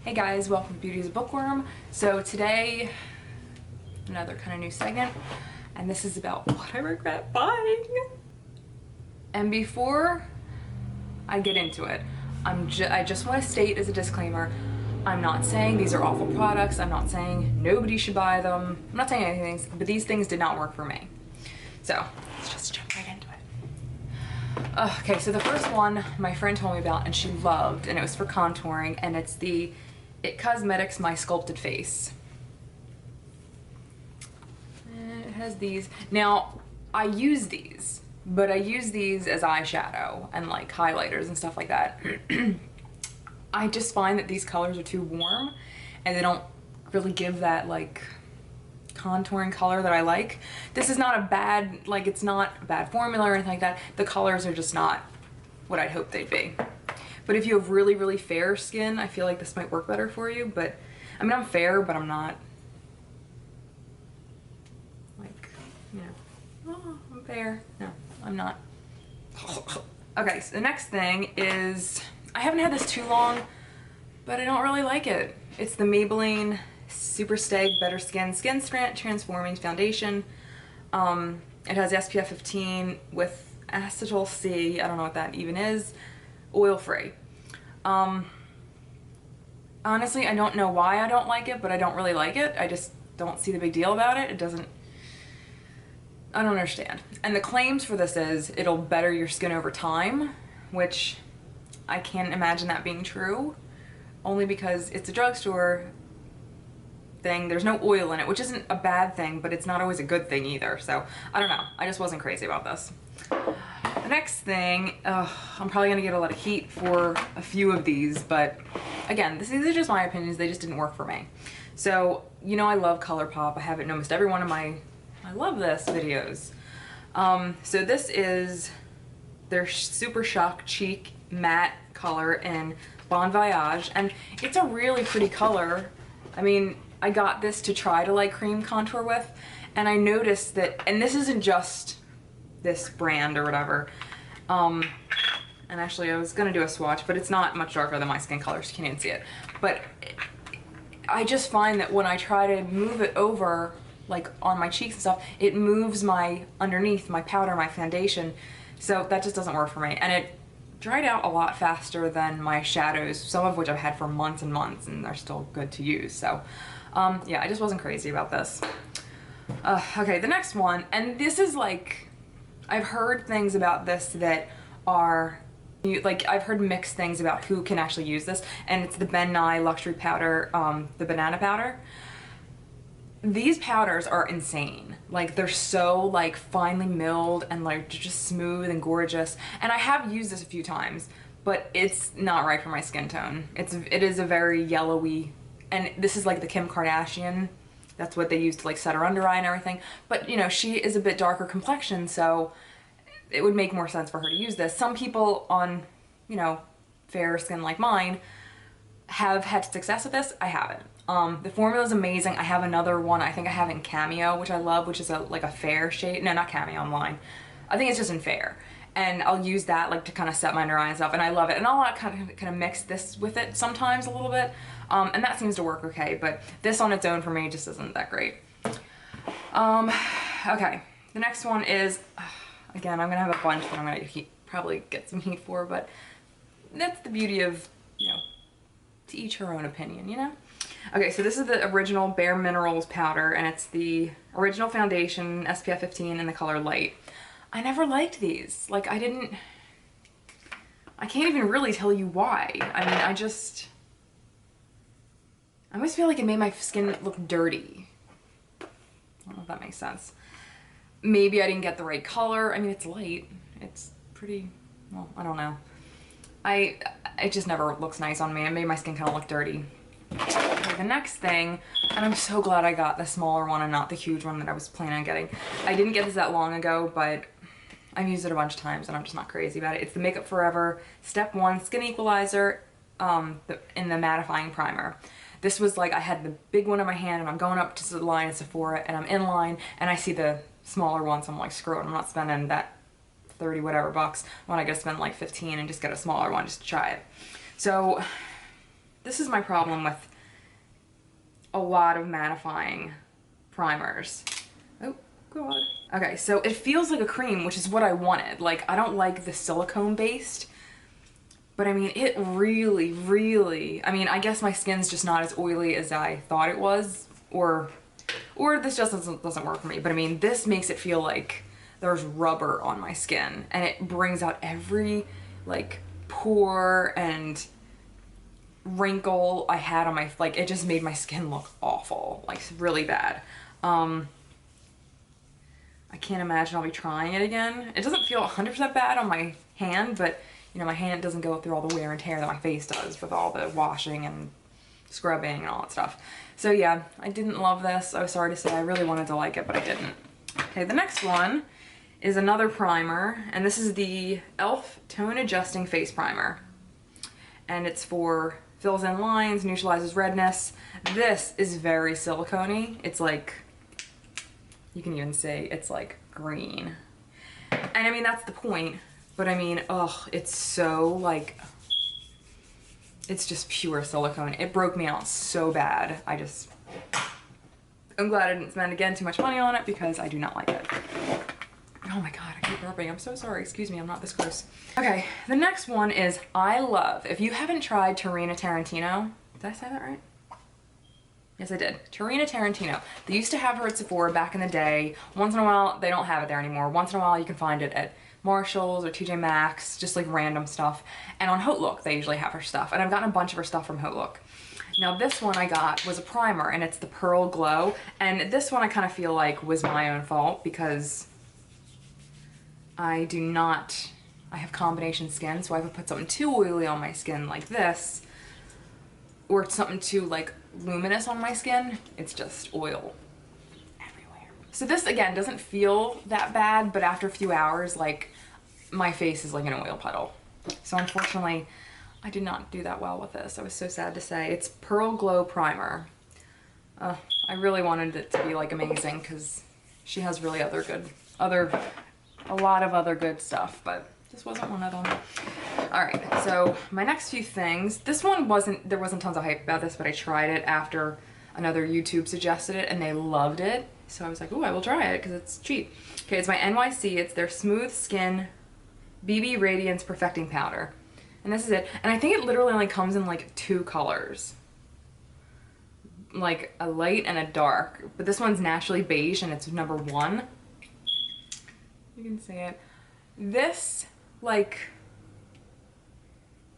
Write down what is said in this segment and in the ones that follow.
Hey guys, welcome to Beauty is a Bookworm. So today, another kind of new segment, and this is about what I regret buying. And before I get into it, I just want to state as a disclaimer, I'm not saying these are awful products, I'm not saying nobody should buy them, I'm not saying anything, but these things did not work for me. So, let's just jump right into it. Okay, so the first one my friend told me about and she loved, and it was for contouring, and it's the It Cosmetics My Sculpted Face. And it has these. Now, I use these, but I use these as eyeshadow and like highlighters and stuff like that. I just find that these colors are too warm and they don't really give that like contouring color that I like. This is not a bad, like it's not a bad formula or anything like that. The colors are just not what I'd hope they'd be. But if you have really, really fair skin, I feel like this might work better for you. But, I mean, I'm fair, but I'm not, like, you know, oh, I'm fair. No, I'm not. Okay, so the next thing is, I haven't had this too long, but I don't really like it. It's the Maybelline Super Stay Better Skin Transforming Foundation. It has SPF 15 with acetyl C, I don't know what that even is, oil-free. Honestly, I don't know why I don't like it, but I don't really like it. I just don't see the big deal about it. It doesn't, I don't understand. And the claims for this is it'll better your skin over time, which I can't imagine that being true, only because it's a drugstore thing. There's no oil in it, which isn't a bad thing, but it's not always a good thing either. So I don't know. I just wasn't crazy about this. The next thing, I'm probably gonna get a lot of heat for a few of these, but again, these are just my opinions. They just didn't work for me. So, you know, I love ColourPop. I have it in almost every one of my I love this videos. So this is their Super Shock Cheek Matte color in Bon Voyage, and it's a really pretty color. I mean, I got this to try to like cream contour with, and I noticed that, and this isn't just this brand or whatever, and actually I was gonna do a swatch, but it's not much darker than my skin color, so you can't even see it. But I just find that when I try to move it over, like on my cheeks and stuff, it moves my underneath, my powder, my foundation, so that just doesn't work for me. And it dried out a lot faster than my shadows, some of which I've had for months and months, and they're still good to use. So yeah, I just wasn't crazy about this. Okay, the next one, and this is like, I've heard things about this that are, like, I've heard mixed things about who can actually use this, and it's the Ben Nye Luxury Powder, the banana powder. These powders are insane. Like, they're so like finely milled and like just smooth and gorgeous. And I have used this a few times, but it's not right for my skin tone. It is a very yellowy, and this is like the Kim Kardashian. That's what they use to like set her under eye and everything. But you know, she is a bit darker complexion, so it would make more sense for her to use this. Some people on, you know, fair skin like mine have had success with this. I haven't. The formula is amazing. I have another one, I think I have in Cameo, which I love, which is like a fair shade. No, not Cameo, I'm lying. I think it's just in fair. And I'll use that like to kind of set my under eye and stuff, and I love it. And I'll kind of mix this with it sometimes a little bit, and that seems to work okay, but this on its own for me just isn't that great. Okay, the next one is, again, I'm gonna have a bunch that I'm gonna probably get some heat for, but that's the beauty of, you know, to each her own opinion, you know? Okay, so this is the original Bare Minerals powder, and it's the original foundation, SPF 15 in the color Light. I never liked these. Like, I can't even really tell you why. I mean, I always feel like it made my skin look dirty. I don't know if that makes sense. Maybe I didn't get the right color. I mean, it's light. It's pretty, well, I don't know. It just never looks nice on me. It made my skin kind of look dirty. Okay, the next thing, and I'm so glad I got the smaller one and not the huge one that I was planning on getting. I didn't get this that long ago, but I've used it a bunch of times and I'm just not crazy about it. It's the Makeup Forever Step 1 Skin Equalizer in the mattifying primer. This was like, I had the big one in my hand and I'm going up to the line at Sephora and I'm in line and I see the smaller one, so I'm like, screw it, I'm not spending that 30 whatever bucks when I could spend like 15 and just get a smaller one just to try it. So this is my problem with a lot of mattifying primers. Oh, God. Okay, so it feels like a cream, which is what I wanted. Like, I don't like the silicone based, but I mean, it really, really, I mean, I guess my skin's just not as oily as I thought it was, or this just doesn't work for me. But I mean, this makes it feel like there's rubber on my skin, and it brings out every like pore and wrinkle I had on my, like, it just made my skin look awful, like really bad. I can't imagine I'll be trying it again. It doesn't feel 100% bad on my hand, but you know, my hand doesn't go through all the wear and tear that my face does with all the washing and scrubbing and all that stuff. So yeah, I didn't love this. I was sorry to say, I really wanted to like it, but I didn't. Okay, the next one is another primer, and this is the e.l.f. Tone Adjusting Face Primer. And it's for fills in lines, neutralizes redness. This is very silicone-y. It's like, you can even say it's like green. And I mean, that's the point, but I mean, ugh, it's so like, it's just pure silicone. It broke me out so bad. I'm glad I didn't spend, again, too much money on it because I do not like it. Oh my God, I keep burping. I'm so sorry. Excuse me, I'm not this gross. Okay, the next one is I love. If you haven't tried Tarina Tarantino, did I say that right? Yes, I did. Tarina Tarantino. They used to have her at Sephora back in the day. Once in a while, they don't have it there anymore. Once in a while, you can find it at Marshall's or TJ Maxx, just like random stuff. And on Haute Look, they usually have her stuff. And I've gotten a bunch of her stuff from Haute Look. Now this one I got was a primer, and it's the Pearl Glow. And this one I kind of feel like was my own fault because I have combination skin, so I would put something too oily on my skin like this, or something too like luminous on my skin, it's just oil everywhere. So this, again, doesn't feel that bad, but after a few hours, like, my face is like an oil puddle. So unfortunately, I did not do that well with this. I was so sad to say. It's Pearl Glow Primer. I really wanted it to be like amazing because she has really a lot of other good stuff, but this wasn't one of them. All right, so my next few things, there wasn't tons of hype about this, but I tried it after another YouTube suggested it and they loved it. So I was like, ooh, I will try it because it's cheap. Okay, it's by NYC. It's their Smooth Skin BB Radiance Perfecting Powder. And this is it. And I think it literally only comes in like 2 colors. Like a light and a dark. But this one's naturally beige and it's number 1. You can see it. This, like,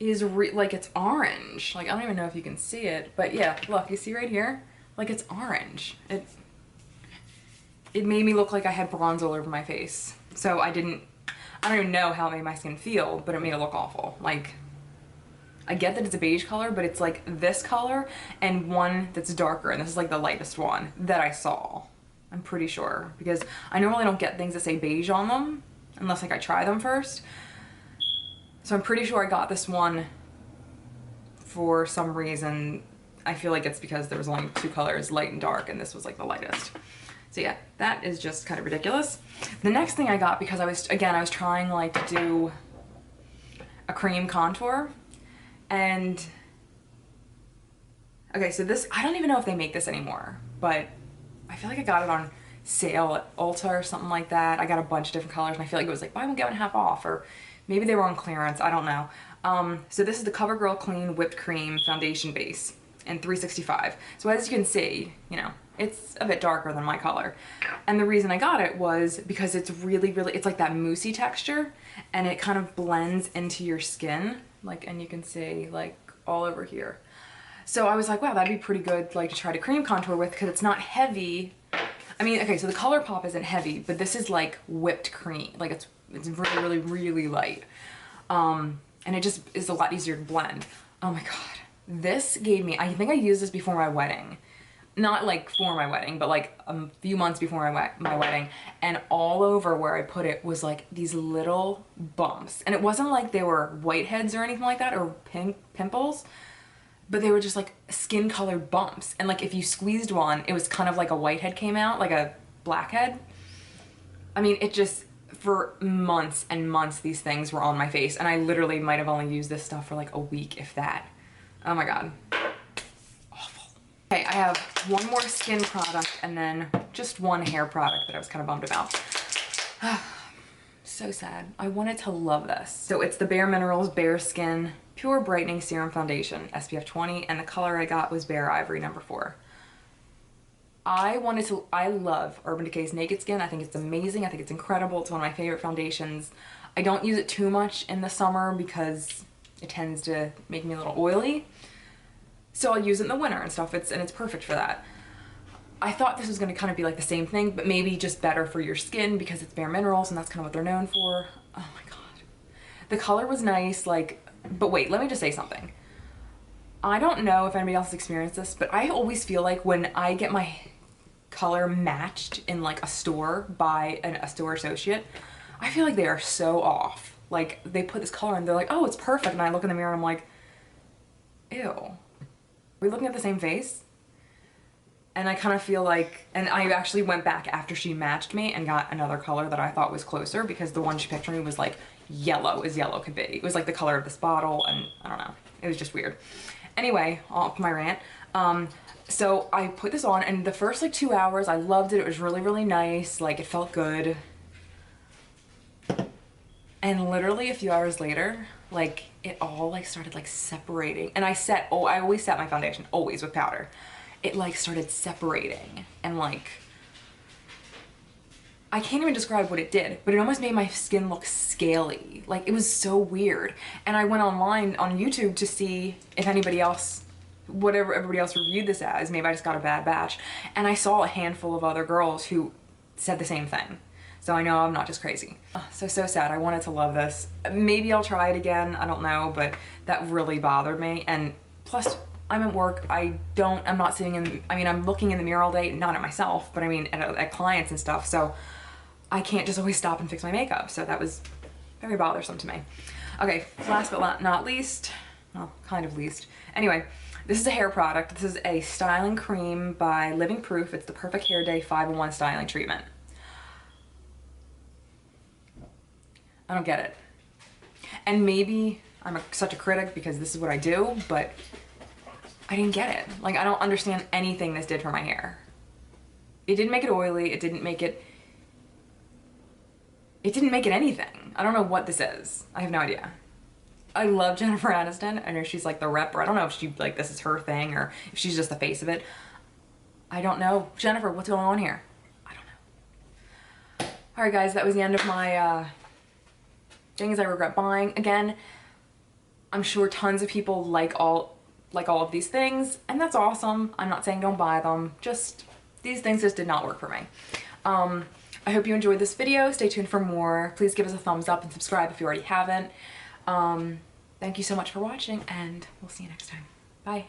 is like it's orange. Like, I don't even know if you can see it, but yeah, look, you see right here? Like, it's orange. It made me look like I had bronze all over my face. So I don't even know how it made my skin feel, but it made it look awful. Like, I get that it's a beige color, but it's like this color and one that's darker, and this is like the lightest one that I saw. I'm pretty sure, because I normally don't get things that say beige on them unless like I try them first. So I'm pretty sure I got this one for some reason. I feel like it's because there was only 2 colors, light and dark, and this was like the lightest. So yeah, that is just kind of ridiculous. The next thing I got, because I was trying like to do a cream contour, and okay, so this, I don't even know if they make this anymore, but I feel like I got it on sale at Ulta or something like that. I got a bunch of different colors and I feel like it was like buy one get one half off, or maybe they were on clearance, I don't know. So this is the CoverGirl Clean Whipped Cream Foundation Base in 365. So as you can see, you know, it's a bit darker than my color. And the reason I got it was because it's really, it's like that moussey texture and it kind of blends into your skin. Like, and you can see like all over here. So I was like, wow, that'd be pretty good like to try to cream contour with because it's not heavy. I mean, okay, so the ColourPop isn't heavy, but this is like whipped cream. Like it's really light. And it just is a lot easier to blend. Oh my God. This gave me, I think I used this before my wedding. Not like for my wedding, but like a few months before my wedding. And all over where I put it was like these little bumps. And it wasn't like they were whiteheads or anything like that or pimples. But they were just like skin colored bumps. And like if you squeezed one, it was kind of like a whitehead came out, like a blackhead. I mean, it just, for months and months, these things were on my face. And I literally might have only used this stuff for like a week, if that. Oh my God. Okay, I have one more skin product and then just one hair product that I was kind of bummed about. So sad. I wanted to love this. So it's the Bare Minerals Bare Skin Pure Brightening Serum Foundation, SPF 20, and the color I got was Bare Ivory number 4. I love Urban Decay's Naked Skin. I think it's amazing. I think it's incredible. It's one of my favorite foundations. I don't use it too much in the summer because it tends to make me a little oily. So I'll use it in the winter and stuff. It's perfect for that. I thought this was going to kind of be like the same thing, but maybe just better for your skin because it's Bare Minerals and that's kind of what they're known for. Oh my god. The color was nice, like, but wait, let me just say something. I don't know if anybody else has experienced this, but I always feel like when I get my color matched in like a store by a store associate, I feel like they are so off. Like they put this color and they're like, oh, it's perfect. And I look in the mirror and I'm like, ew. Are we looking at the same face? And I kind of feel like, and I actually went back after she matched me and got another color that I thought was closer because the one she picked for me was like yellow as yellow could be. It was like the color of this bottle and I don't know. It was just weird. Anyway, off my rant. So I put this on and the first like 2 hours, I loved it. It was really, really nice. Like it felt good. And literally a few hours later, like it all like started like separating. And I always set my foundation, always with powder. It like started separating and like, I can't even describe what it did, but it almost made my skin look scaly. Like it was so weird. And I went online on YouTube to see if anybody else, whatever everybody else reviewed this as, maybe I just got a bad batch. And I saw a handful of other girls who said the same thing. So I know I'm not just crazy. Oh, so sad. I wanted to love this. Maybe I'll try it again. I don't know, but that really bothered me. And plus I'm at work. I'm not sitting in, I mean, I'm looking in the mirror all day, not at myself, but I mean at clients and stuff. So I can't just always stop and fix my makeup. So that was very bothersome to me. Okay, last but not least, well, kind of least. Anyway, this is a hair product. This is a styling cream by Living Proof. It's the Perfect Hair Day 5-in-1 styling treatment. I don't get it. And maybe I'm such a critic because this is what I do, but I didn't get it. Like, I don't understand anything this did for my hair. It didn't make it oily. It didn't make it anything. I don't know what this is. I have no idea. I love Jennifer Aniston. I know she's like the rep, or I don't know if she, like, this is her thing or if she's just the face of it. I don't know. Jennifer, what's going on here? I don't know. All right, guys, that was the end of my things I regret buying. Again, I'm sure tons of people like all of these things, and that's awesome. I'm not saying don't buy them. Just, these things just did not work for me. I hope you enjoyed this video. Stay tuned for more. Please give us a thumbs up and subscribe if you already haven't. Thank you so much for watching, and we'll see you next time. Bye.